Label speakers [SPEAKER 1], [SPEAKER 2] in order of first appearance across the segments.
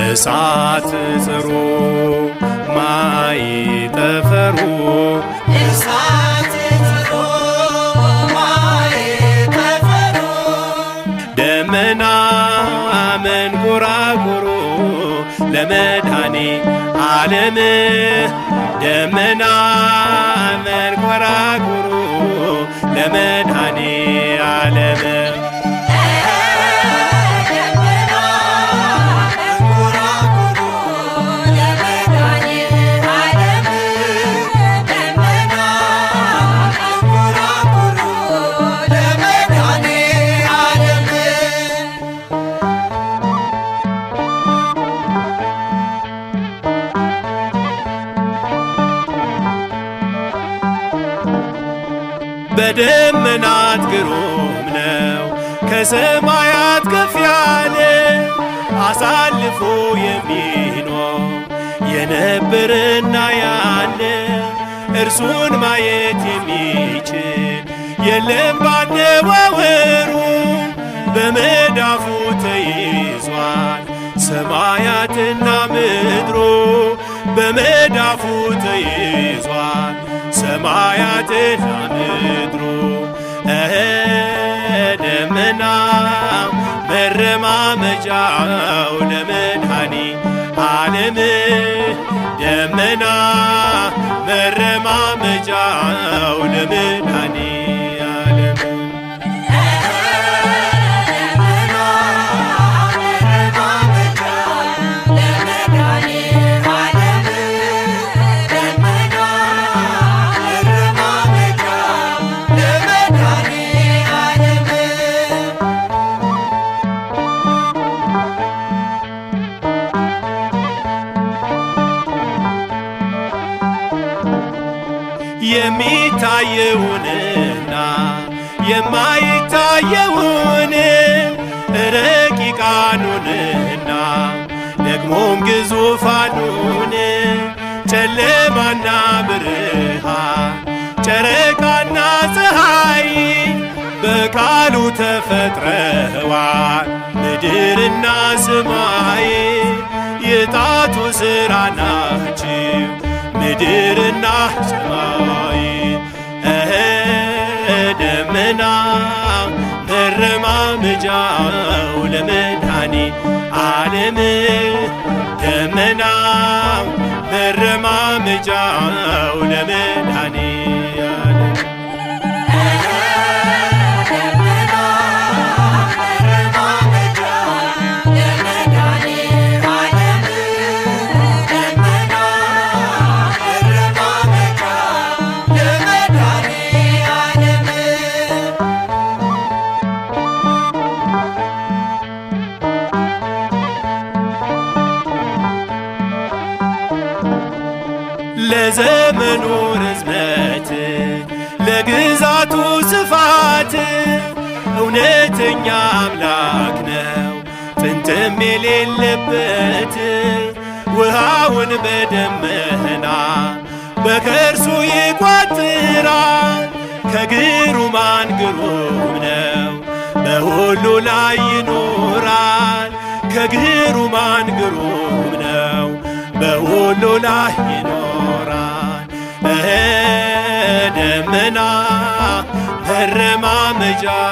[SPEAKER 1] እሳት ጽሩ ማይጠፈሩ
[SPEAKER 2] እሳት ጽሩ ማይጠፈሩ
[SPEAKER 1] ደመና መንኰራኵሩ ለመድኃኔ ዓለም ደመና መንኰራኵሩ ለመድኃኔ ዓለም በደመናት ግሩም ነው ከሰማያት ከፍ ያለ አሳልፎ የሚኖር የነበረና ያለ እርሱን ማየት የሚችል የለም ባነዋወሩ በመዳፉ ተይዟል ሰማያትና ምድሩ በመዳፉ ተይዟል ሰማያትና ምድሩ ደመና መረማመጃው ለመድኃኔ ዓለም ደመና መረማመጃው ለመድኃኔ ዓለም የሚታየውንና የማይታየውን ረቂቃኑንና ደግሞም ግዙፋኑን ጨለማና ብርሃን ጨረቃና ፀሐይ በቃሉ ተፈጥረዋል ምድርና ሰማይ የጣቱ ሥራ ናቸው ምድርና ሰማይ ደመና መረማመጃው ለመድኃኔ ዓለም ደመና መረማመጃው ለመድኃኔ ዓለም ለዘመኑ ርዝመት ለግዛቱ ስፋት እውነተኛ አምላክ ነው ጥንትም የሌለበት ውሃውን በደመና በከርሱ ይቋጥራል ከግሩማን ግሩም ነው በሁሉ ላይ ይኖራል ከግሩማን ግሩም ነው በሁሉ ላይ ይኖራል ደመና መረማመጃው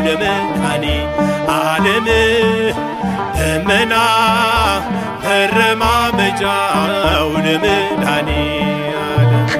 [SPEAKER 1] ለመድኃኔ ዓለም ደመና መረማመጃው ለመድኃኔ ዓለም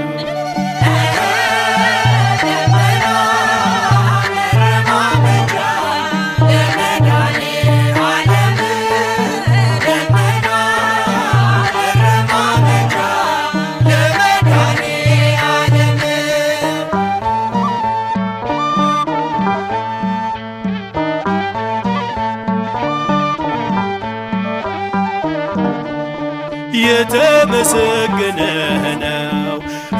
[SPEAKER 1] የተመሰገነ ነው።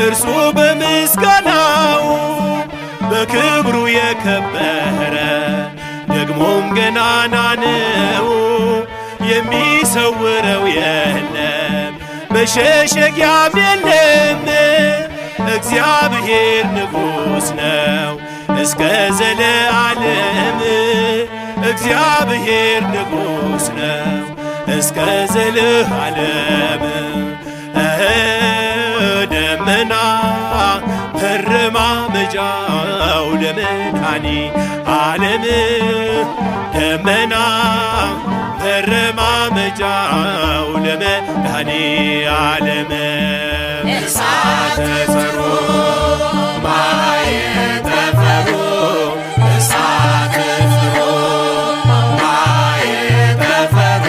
[SPEAKER 1] እርሱ በምስጋናው በክብሩ የከበረ ደግሞም ገናና ነው። የሚሰውረው የለም መሸሸጊያም የለም። እግዚአብሔር ንጉሥ ነው እስከ ዘለዓለም። እግዚአብሔር ንጉሥ ነው እስከ ዘለዓለም። ደመና መረማመጃው ለመድኃኔዓለም። ደመና መረማመጃው ለመድኃኔዓለም።
[SPEAKER 2] እሳተ ጸሮ ማየ ጠፈሮ እሳተ ጸሮ ማየ ጠፈሮ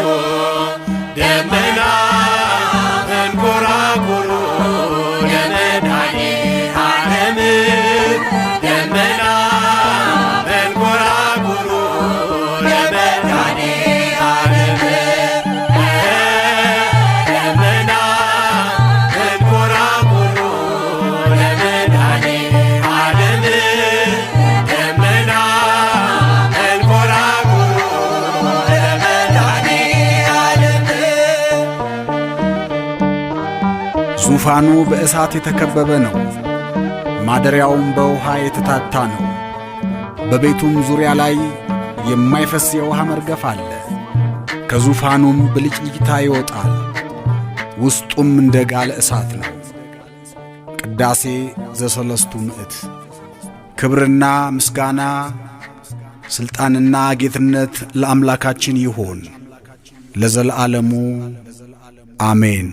[SPEAKER 1] ደመና መንኰራኵሩ ለመድኃኔዓለም። ደመና መንኰራኵሩ ለመድኃኔዓለም። ደመና መንኰራኵሩ ለመድኃኔዓለም። ደመና መንኰራኵሩ ለመድኃኔዓለም።
[SPEAKER 3] ዙፋኑ በእሳት የተከበበ ነው፣ ማደሪያውም በውኃ የተታታ ነው። በቤቱም ዙሪያ ላይ የማይፈስ የውኃ መርገፍ አለ። ከዙፋኑም ብልጭልጭታ ይወጣል፣ ውስጡም እንደ ጋለ እሳት ነው። ቅዳሴ ዘሰለስቱ ምዕት። ክብርና ምስጋና ሥልጣንና ጌትነት ለአምላካችን ይሆን ለዘለዓለሙ አሜን።